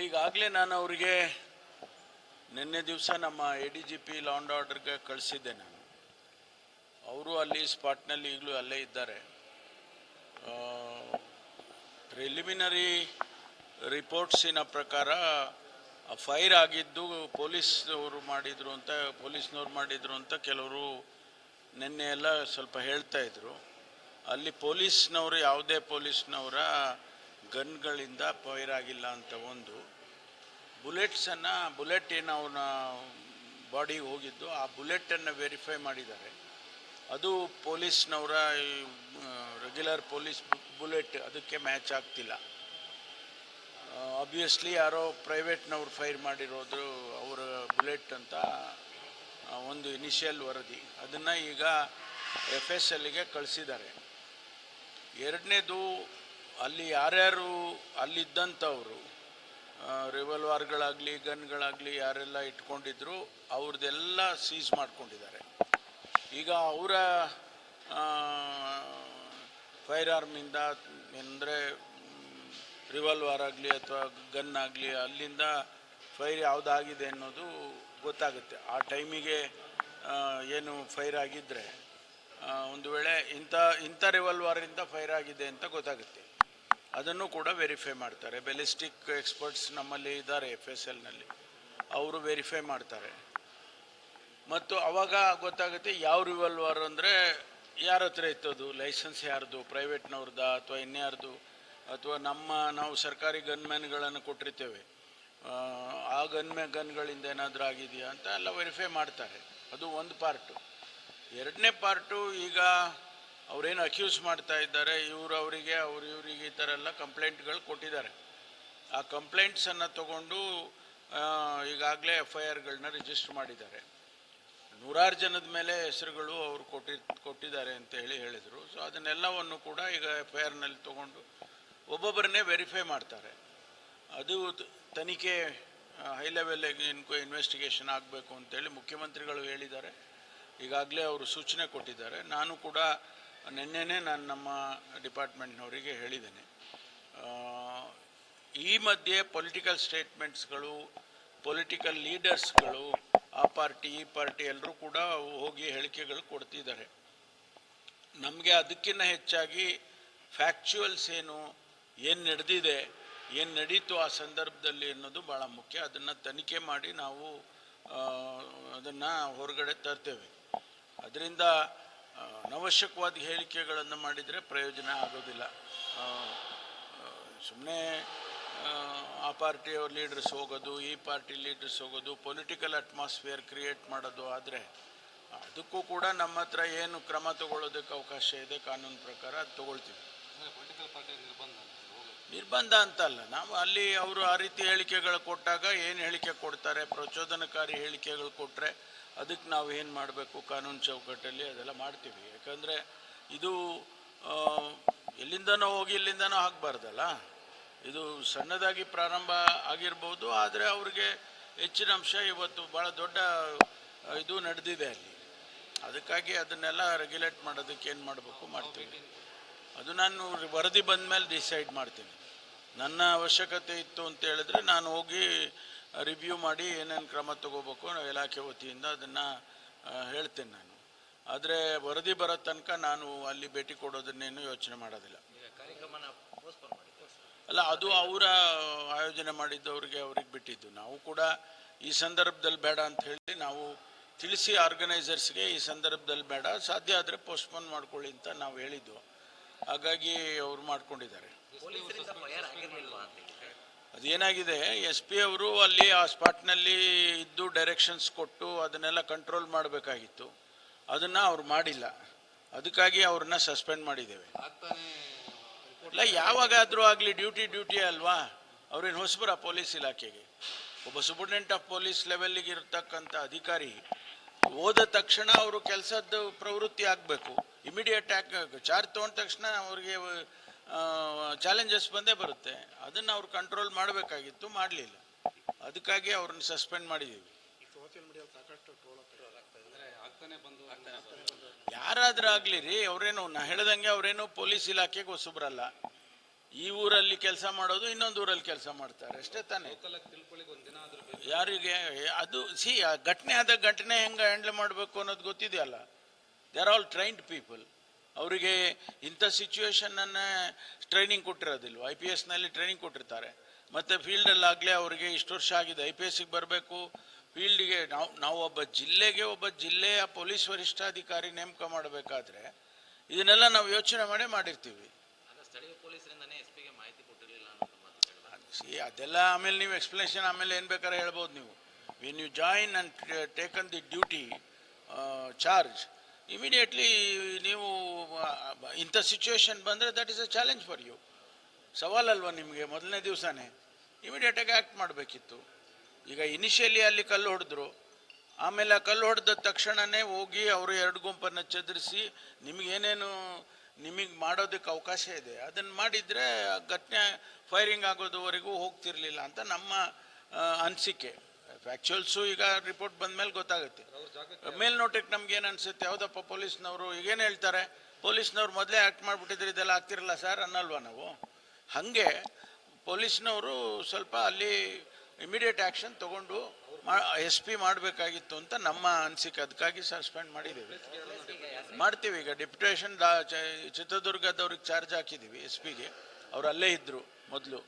ಈಗಾಗಲೇ ನಾನು ಅವರಿಗೆ ನಿನ್ನೆ ದಿವಸ ನಮ್ಮ ADGP ಲಾ ಆ್ಯಂಡ್ ಆರ್ಡರ್ಗೆ ಕಳಿಸಿದ್ದೆ ನಾನು. ಅವರು ಅಲ್ಲಿ ಸ್ಪಾಟ್ನಲ್ಲಿ ಈಗಲೂ ಅಲ್ಲೇ ಇದ್ದಾರೆ. ಪ್ರಿಲಿಮಿನರಿ ರಿಪೋರ್ಟ್ಸಿನ ಪ್ರಕಾರ ಫೈರ್ ಆಗಿದ್ದು ಪೊಲೀಸ್ನವರು ಮಾಡಿದ್ರು ಅಂತ ಕೆಲವರು ನಿನ್ನೆ ಎಲ್ಲ ಸ್ವಲ್ಪ ಹೇಳ್ತಾ ಇದ್ರು. ಅಲ್ಲಿ ಪೊಲೀಸ್ನವರು ಯಾವುದೇ ಪೊಲೀಸ್ನವರ ಗನ್ಗಳಿಂದ ಫೈರ್ ಆಗಿಲ್ಲ ಅಂತ ಒಂದು. ಬುಲೆಟ್ ಏನು ಅವನ ಬಾಡಿಗೆ ಹೋಗಿದ್ದು ಆ ಬುಲೆಟನ್ನು ವೆರಿಫೈ ಮಾಡಿದ್ದಾರೆ. ಅದು ಪೊಲೀಸ್ನವರ ರೆಗ್ಯುಲರ್ ಪೊಲೀಸ್ ಬುಲೆಟ್ ಅದಕ್ಕೆ ಮ್ಯಾಚ್ ಆಗ್ತಿಲ್ಲ. ಆಬ್ವಿಯಸ್ಲಿ ಯಾರೋ ಪ್ರೈವೇಟ್ನವ್ರು ಫೈರ್ ಮಾಡಿರೋದು ಅವರ ಬುಲೆಟ್ ಅಂತ ಒಂದು ಇನಿಷಿಯಲ್ ವರದಿ. ಅದನ್ನು ಈಗ FSLಗೆ ಕಳಿಸಿದ್ದಾರೆ. ಎರಡನೇದು, ಅಲ್ಲಿ ಯಾರ್ಯಾರು ಅಲ್ಲಿದ್ದಂಥವರು ರಿವಾಲ್ವರ್ಗಳಾಗಲಿ ಗನ್ಗಳಾಗಲಿ ಯಾರೆಲ್ಲ ಇಟ್ಕೊಂಡಿದ್ರು ಅವ್ರದ್ದೆಲ್ಲ ಸೀಸ್ ಮಾಡ್ಕೊಂಡಿದ್ದಾರೆ. ಈಗ ಅವರ ಫೈರ್ ಆರ್ಮಿಂದ ಅಂದರೆ ರಿವಾಲ್ವರ್ ಆಗಲಿ ಅಥವಾ ಗನ್ ಆಗಲಿ ಅಲ್ಲಿಂದ ಫೈರ್ ಯಾವುದಾಗಿದೆ ಅನ್ನೋದು ಗೊತ್ತಾಗುತ್ತೆ. ಆ ಟೈಮಿಗೆ ಏನು ಫೈರ್ ಆಗಿದ್ದರೆ ಒಂದು ವೇಳೆ ಇಂಥ ರಿವಾಲ್ವರಿಂದ ಫೈರ್ ಆಗಿದೆ ಅಂತ ಗೊತ್ತಾಗುತ್ತೆ. ಅದನ್ನು ಕೂಡ ವೆರಿಫೈ ಮಾಡ್ತಾರೆ. ಬೆಲಿಸ್ಟಿಕ್ ಎಕ್ಸ್ಪರ್ಟ್ಸ್ ನಮ್ಮಲ್ಲಿ ಇದ್ದಾರೆ FSLನಲ್ಲಿ, ಅವರು ವೆರಿಫೈ ಮಾಡ್ತಾರೆ. ಮತ್ತು ಅವಾಗ ಗೊತ್ತಾಗುತ್ತೆ ಯಾವ ರಿವಾಲ್ವರ್ ಅಂದರೆ ಯಾರ ಹತ್ರ ಇತ್ತದು, ಲೈಸೆನ್ಸ್ ಯಾರ್ದು, ಪ್ರೈವೇಟ್ನವ್ರದ ಅಥವಾ ಇನ್ಯಾರ್ದು, ಅಥವಾ ನಾವು ಸರ್ಕಾರಿ ಗನ್ಮ್ಯಾನ್ಗಳನ್ನು ಕೊಟ್ಟಿರ್ತೇವೆ, ಆ ಗನ್ಗಳಿಂದ ಏನಾದರೂ ಆಗಿದೆಯಾ ಅಂತ ಎಲ್ಲ ವೆರಿಫೈ ಮಾಡ್ತಾರೆ. ಅದು ಒಂದು ಪಾರ್ಟು. ಎರಡನೇ ಪಾರ್ಟು, ಈಗ ಅವರೇನು ಅಕ್ಯೂಸ್ ಮಾಡ್ತಾ ಇದ್ದಾರೆ ಇವರಿಗೆ ಈ ಥರ ಎಲ್ಲ ಕಂಪ್ಲೇಂಟ್ಗಳು ಕೊಟ್ಟಿದ್ದಾರೆ. ಆ ಕಂಪ್ಲೇಂಟ್ಸನ್ನು ತಗೊಂಡು ಈಗಾಗಲೇ FIRಗಳನ್ನ ರಿಜಿಸ್ಟರ್ ಮಾಡಿದ್ದಾರೆ. 100 ಜನದ ಮೇಲೆ ಹೆಸರುಗಳು ಅವರು ಕೊಟ್ಟಿದ್ದಾರೆ ಅಂತ ಹೇಳಿದರು. ಸೊ ಅದನ್ನೆಲ್ಲವನ್ನು ಕೂಡ ಈಗ FIRನಲ್ಲಿ ತಗೊಂಡು ಒಬ್ಬೊಬ್ಬರನ್ನೇ ವೆರಿಫೈ ಮಾಡ್ತಾರೆ. ಅದು ತನಿಖೆ ಹೈ ಲೆವೆಲ್ ಇನ್ವೆಸ್ಟಿಗೇಷನ್ ಆಗಬೇಕು ಅಂತೇಳಿ ಮುಖ್ಯಮಂತ್ರಿಗಳು ಹೇಳಿದ್ದಾರೆ. ಈಗಾಗಲೇ ಅವರು ಸೂಚನೆ ಕೊಟ್ಟಿದ್ದಾರೆ. ನಾನು ಕೂಡ ನಿನ್ನೆನೇ ನಮ್ಮ ಡಿಪಾರ್ಟ್ಮೆಂಟ್ನವರಿಗೆ ಹೇಳಿದ್ದೇನೆ. ಈ ಮಧ್ಯೆ ಪೊಲಿಟಿಕಲ್ ಸ್ಟೇಟ್ಮೆಂಟ್ಸ್ಗಳು, ಪೊಲಿಟಿಕಲ್ ಲೀಡರ್ಸ್ಗಳು, ಆ ಪಾರ್ಟಿ ಈ ಪಾರ್ಟಿ ಎಲ್ಲರೂ ಕೂಡ ಹೋಗಿ ಹೇಳಿಕೆಗಳು ಕೊಡ್ತಿದ್ದಾರೆ. ನಮಗೆ ಅದಕ್ಕಿಂತ ಹೆಚ್ಚಾಗಿ ಫ್ಯಾಕ್ಚುಯಲ್ಸ್ ಏನು ನಡೆದಿದೆ, ಏನು ನಡೀತು ಆ ಸಂದರ್ಭದಲ್ಲಿ ಅನ್ನೋದು ಭಾಳ ಮುಖ್ಯ. ಅದನ್ನು ತನಿಖೆ ಮಾಡಿ ನಾವು ಅದನ್ನು ಹೊರಗಡೆ ತರ್ತೇವೆ. ಅದರಿಂದ ಅನವಶ್ಯಕವಾದ ಹೇಳಿಕೆಗಳನ್ನು ಮಾಡಿದರೆ ಪ್ರಯೋಜನ ಆಗೋದಿಲ್ಲ. ಸುಮ್ಮನೆ ಆ ಪಾರ್ಟಿಯವ್ರ ಲೀಡರ್ಸ್ ಹೋಗೋದು, ಈ ಪಾರ್ಟಿ ಲೀಡರ್ಸ್ ಹೋಗೋದು, ಪೊಲಿಟಿಕಲ್ ಅಟ್ಮಾಸ್ಫಿಯರ್ ಕ್ರಿಯೇಟ್ ಮಾಡೋದು ಆದರೆ ಅದಕ್ಕೂ ಕೂಡ ನಮ್ಮ ಹತ್ರ ಏನು ಕ್ರಮ ತಗೊಳ್ಳೋದಕ್ಕೆ ಅವಕಾಶ ಇದೆ ಕಾನೂನು ಪ್ರಕಾರ ಅದು ತಗೊಳ್ತೀವಿ. ನಿರ್ಬಂಧ ಅಂತಲ್ಲ, ನಾವು ಅಲ್ಲಿ ಅವರು ಆ ರೀತಿ ಹೇಳಿಕೆಗಳು ಕೊಟ್ಟಾಗ ಏನು ಹೇಳಿಕೆ ಕೊಡ್ತಾರೆ, ಪ್ರಚೋದನಕಾರಿ ಹೇಳಿಕೆಗಳು ಕೊಟ್ಟರೆ ಅದಕ್ಕೆ ನಾವು ಏನು ಮಾಡಬೇಕು ಕಾನೂನು ಚೌಕಟ್ಟಲ್ಲಿ ಅದೆಲ್ಲ ಮಾಡ್ತೀವಿ. ಯಾಕಂದರೆ ಇದು ಎಲ್ಲಿಂದನೋ ಹೋಗಿ ಇಲ್ಲಿಂದನೋ ಆಗಬಾರ್ದಲ್ಲ. ಇದು ಸಣ್ಣದಾಗಿ ಪ್ರಾರಂಭ ಆಗಿರ್ಬೋದು, ಆದರೆ ಅವ್ರಿಗೆ ಹೆಚ್ಚಿನ ಅಂಶ ಇವತ್ತು ಭಾಳ ದೊಡ್ಡ ಇದು ನಡೆದಿದೆ ಅಲ್ಲಿ. ಅದಕ್ಕಾಗಿ ಅದನ್ನೆಲ್ಲ ರೆಗ್ಯುಲೇಟ್ ಮಾಡೋದಕ್ಕೆ ಏನು ಮಾಡಬೇಕು ಮಾಡ್ತೀವಿ. ಅದು ನಾನು ವರದಿ ಬಂದ ಮೇಲೆ ಡಿಸೈಡ್ ಮಾಡ್ತೀನಿ. ನನ್ನ ಅವಶ್ಯಕತೆ ಇತ್ತು ಅಂತ ಹೇಳಿದ್ರೆ ನಾನು ಹೋಗಿ ರಿವ್ಯೂ ಮಾಡಿ ಏನೇನು ಕ್ರಮ ತಗೋಬೇಕು ಇಲಾಖೆ ವತಿಯಿಂದ ಅದನ್ನು ಹೇಳ್ತೇನೆ ನಾನು. ಆದರೆ ವರದಿ ಬರೋ ತನಕ ನಾನು ಅಲ್ಲಿ ಭೇಟಿ ಕೊಡೋದನ್ನೇನು ಯೋಚನೆ ಮಾಡೋದಿಲ್ಲ. ಅಲ್ಲ, ಅದು ಅವರ ಆಯೋಜನೆ ಮಾಡಿದ್ದವ್ರಿಗೆ ಅವ್ರಿಗೆ ಬಿಟ್ಟಿದ್ದು. ನಾವು ಕೂಡ ಈ ಸಂದರ್ಭದಲ್ಲಿ ಬೇಡ ಅಂತ ಹೇಳಿ ನಾವು ತಿಳಿಸಿ ಆರ್ಗನೈಸರ್ಸ್ಗೆ ಈ ಸಂದರ್ಭದಲ್ಲಿ ಬೇಡ, ಸಾಧ್ಯ ಆದರೆ ಪೋಸ್ಟ್ಪೋನ್ ಮಾಡ್ಕೊಳ್ಳಿ ಅಂತ ನಾವು ಹೇಳಿದ್ದು. ಹಾಗಾಗಿ ಅವರು ಮಾಡ್ಕೊಂಡಿದ್ದಾರೆ. ಅದೇನಾಗಿದೆ, SP ಅವರು ಅಲ್ಲಿ ಆ ಸ್ಪಾಟ್ನಲ್ಲಿ ಇದ್ದು ಡೈರೆಕ್ಷನ್ಸ್ ಕೊಟ್ಟು ಅದನ್ನೆಲ್ಲ ಕಂಟ್ರೋಲ್ ಮಾಡಬೇಕಾಗಿತ್ತು. ಅದನ್ನು ಅವ್ರು ಮಾಡಿಲ್ಲ. ಅದಕ್ಕಾಗಿ ಅವ್ರನ್ನ ಸಸ್ಪೆಂಡ್ ಮಾಡಿದ್ದೇವೆ. ಇಲ್ಲ, ಯಾವಾಗಾದರೂ ಆಗಲಿ ಡ್ಯೂಟಿ ಅಲ್ವಾ. ಅವ್ರೇನು ಹೊಸಬರ ಪೊಲೀಸ್ ಇಲಾಖೆಗೆ? ಒಬ್ಬ ಸೂಪರಿಂಟೆಂಡೆಂಟ್ ಆಫ್ ಪೊಲೀಸ್ ಲೆವೆಲ್ಲಿಗೆ ಇರತಕ್ಕಂಥ ಅಧಿಕಾರಿ ಹೋದ ತಕ್ಷಣ ಅವರು ಕೆಲಸದ ಪ್ರವೃತ್ತಿ ಆಗಬೇಕು. ಇಮಿಡಿಯೇಟ್ ಚಾರ್ಜ್ ತೊಗೊಂಡ ತಕ್ಷಣ ಅವ್ರಿಗೆ ಚಾಲೆಂಜಸ್ ಬಂದೇ ಬರುತ್ತೆ. ಅದನ್ನು ಅವ್ರು ಕಂಟ್ರೋಲ್ ಮಾಡಬೇಕಾಗಿತ್ತು, ಮಾಡಲಿಲ್ಲ. ಅದಕ್ಕಾಗಿ ಅವ್ರನ್ನ ಸಸ್ಪೆಂಡ್ ಮಾಡಿದ್ದೀವಿ. ಯಾರಾದ್ರೂ ಆಗಲಿ ರೀ, ಅವರೇನು ನಾ ಹೇಳ್ದಂಗೆ ಅವರೇನು ಪೊಲೀಸ್ ಇಲಾಖೆಗೆ ಹೊಸಬ್ರಲ್ಲ. ಈ ಊರಲ್ಲಿ ಕೆಲಸ ಮಾಡೋದು ಇನ್ನೊಂದು ಊರಲ್ಲಿ ಕೆಲಸ ಮಾಡ್ತಾರೆ ಅಷ್ಟೇ ತಾನೇ. ಯಾರಿಗೆ ಅದು ಘಟನೆ ಆದ ಘಟನೆ ಹೆಂಗೆ ಹ್ಯಾಂಡಲ್ ಮಾಡಬೇಕು ಅನ್ನೋದು ಗೊತ್ತಿದೆಯಲ್ಲ. They are all trained people. ಅವರಿಗೆ ಇಂಥ ಸಿಚುವೇಶನ್ನನ್ನೇ ಟ್ರೈನಿಂಗ್ ಕೊಟ್ಟಿರೋದಿಲ್ವ. IPSನಲ್ಲಿ ಟ್ರೈನಿಂಗ್ ಕೊಟ್ಟಿರ್ತಾರೆ. ಮತ್ತು ಫೀಲ್ಡಲ್ಲಾಗಲೇ ಅವರಿಗೆ ಇಷ್ಟು ವರ್ಷ ಆಗಿದೆ IPSಗೆ ಬರಬೇಕು. ಫೀಲ್ಡಿಗೆ ನಾವು ಒಬ್ಬ ಜಿಲ್ಲೆಯ ಪೊಲೀಸ್ ವರಿಷ್ಠಾಧಿಕಾರಿ ನೇಮಕ ಮಾಡಬೇಕಾದ್ರೆ ಇದನ್ನೆಲ್ಲ ನಾವು ಯೋಚನೆ ಮಾಡಿರ್ತೀವಿ. ಅದೆಲ್ಲ ಆಮೇಲೆ ನೀವು ಎಕ್ಸ್ಪ್ಲನೇಷನ್ ಆಮೇಲೆ ಏನು ಬೇಕಾದ್ರೆ ಹೇಳ್ಬೋದು ನೀವು. When you join and taken the duty charge immediately ನೀವು ಇಂಥ ಸಿಚುವೇಶನ್ ಬಂದರೆ that is a challenge for you. ಸವಾಲಲ್ವ ನಿಮಗೆ ಮೊದಲನೇ ದಿವಸನೇ ಇಮಿಡಿಯೇಟಾಗಿ ಆ್ಯಕ್ಟ್ ಮಾಡಬೇಕಿತ್ತು. ಈಗ ಇನಿಷಿಯಲಿ ಅಲ್ಲಿ ಕಲ್ಲು ಹೊಡೆದ್ರು, ಆಮೇಲೆ ಆ ಕಲ್ಲು ಹೊಡೆದ ತಕ್ಷಣವೇ ಹೋಗಿ ಅವರು 2 ಗುಂಪನ್ನು ಚದುರಿಸಿ ನಿಮಗೆ ಮಾಡೋದಕ್ಕೆ ಅವಕಾಶ ಇದೆ ಅದನ್ನು ಮಾಡಿದರೆ ಘಟನೆ ಫೈರಿಂಗ್ ಆಗೋದುವರೆಗೂ ಹೋಗ್ತಿರ್ಲಿಲ್ಲ ಅಂತ ನಮ್ಮ ಅನಿಸಿಕೆ. ಫ್ಯಾಕ್ಚುಯಲ್ಸು ಈಗ ರಿಪೋರ್ಟ್ ಬಂದ ಮೇಲೆ ಗೊತ್ತಾಗುತ್ತೆ. ಮೇಲ್ನೋಟಕ್ಕೆ ನಮ್ಗೆ ಏನು ಅನಿಸುತ್ತೆ, ಯಾವುದಪ್ಪ ಪೊಲೀಸ್ನವರು ಈಗೇನು ಹೇಳ್ತಾರೆ, ಪೊಲೀಸ್ನವ್ರು ಮೊದಲೇ ಆ್ಯಕ್ಟ್ ಮಾಡಿಬಿಟ್ಟಿದ್ರೆ ಇದೆಲ್ಲ ಆಗ್ತಿರಲ್ಲ ಸರ್ ಅನ್ನಲ್ವ ನಾವು. ಹಾಗೆ ಪೊಲೀಸ್ನವರು ಸ್ವಲ್ಪ ಅಲ್ಲಿ ಇಮಿಡಿಯೇಟ್ ಆ್ಯಕ್ಷನ್ ತೊಗೊಂಡು SP ಮಾಡಬೇಕಾಗಿತ್ತು ಅಂತ ನಮ್ಮ ಅನಿಸಿಕೆ. ಅದಕ್ಕಾಗಿ ಸಸ್ಪೆಂಡ್ ಮಾಡಿದ್ದೀವಿ. ಮಾಡ್ತೀವಿ. ಈಗ ಡೆಪ್ಯುಟೇಷನ್ ಚಿತ್ರದುರ್ಗದವ್ರಿಗೆ ಚಾರ್ಜ್ ಹಾಕಿದ್ದೀವಿ SPಗೆ. ಅವ್ರು ಅಲ್ಲೇ ಇದ್ದರು ಮೊದಲು,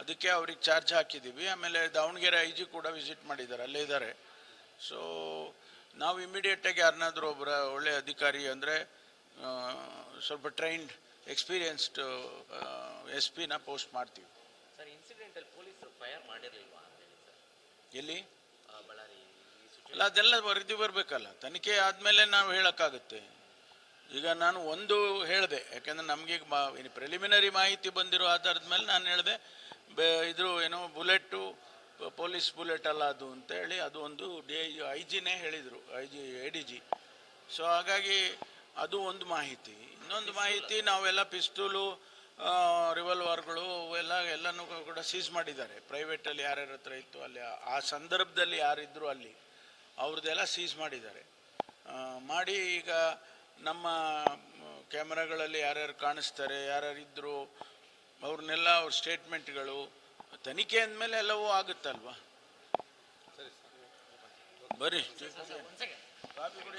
ಅದಕ್ಕೆ ಅವ್ರಿಗೆ ಚಾರ್ಜ್ ಹಾಕಿದ್ದೀವಿ. ಆಮೇಲೆ ದಾವಣಗೆರೆ IG ಕೂಡ ವಿಸಿಟ್ ಮಾಡಿದ್ದಾರೆ, ಅಲ್ಲೇ ಇದ್ದಾರೆ. ಸೊ ನಾವು ಇಮಿಡಿಯೇಟಾಗಿ ಯಾರನ್ನಾದರೂ ಒಬ್ಬರ ಒಳ್ಳೆಯ ಅಧಿಕಾರಿ ಅಂದರೆ ಸ್ವಲ್ಪ ಟ್ರೈನ್ಡ್ ಎಕ್ಸ್ಪೀರಿಯನ್ಸ್ಡ್ SPನ ಪೋಸ್ಟ್ ಮಾಡ್ತೀವಿ. ಎಲ್ಲಿ ಅಲ್ಲ, ಅದೆಲ್ಲ ವರದಿ ಬರಬೇಕಲ್ಲ. ತನಿಖೆ ಆದಮೇಲೆ ನಾವು ಹೇಳೋಕ್ಕಾಗುತ್ತೆ. ಈಗ ನಾನು ಒಂದು ಹೇಳಿದೆ, ಯಾಕೆಂದರೆ ನಮಗೆ ಪ್ರಿಲಿಮಿನರಿ ಮಾಹಿತಿ ಬಂದಿರೋ ಆಧಾರದ ಮೇಲೆ ನಾನು ಹೇಳಿದೆ, ಇದು ಏನೋ ಬುಲೆಟು ಪೊಲೀಸ್ ಬುಲೆಟ್ ಅಲ್ಲ ಅದು ಅಂತೇಳಿ, ಅದು ಒಂದು IGನೇ ಹೇಳಿದರು, ADG. ಸೊ ಹಾಗಾಗಿ ಅದು ಒಂದು ಮಾಹಿತಿ. ಇನ್ನೊಂದು ಮಾಹಿತಿ, ನಾವೆಲ್ಲ ಪಿಸ್ತೂಲು ರಿವಾಲ್ವರ್ಗಳು ಎಲ್ಲನೂ ಕೂಡ ಸೀಸ್ ಮಾಡಿದ್ದಾರೆ. ಪ್ರೈವೇಟಲ್ಲಿ ಯಾರ್ಯಾರ ಹತ್ರ ಇತ್ತು ಅಲ್ಲಿ, ಆ ಸಂದರ್ಭದಲ್ಲಿ ಯಾರಿದ್ರು ಅಲ್ಲಿ ಅವ್ರದ್ದೆಲ್ಲ ಸೀಸ್ ಮಾಡಿದ್ದಾರೆ. ಮಾಡಿ ಈಗ ನಮ್ಮ ಕ್ಯಾಮ್ರಾಗಳಲ್ಲಿ ಯಾರ್ಯಾರು ಕಾಣಿಸ್ತಾರೆ, ಯಾರ್ಯಾರಿದ್ದರು ಅವ್ರನ್ನೆಲ್ಲ ಅವ್ರ ಸ್ಟೇಟ್ಮೆಂಟ್ಗಳು ತನಿಖೆ ಅಂದಮೇಲೆ ಎಲ್ಲವೂ ಆಗುತ್ತಲ್ವ. ಬರ್ರಿ ಕಾಫಿ ಕುಡಿ.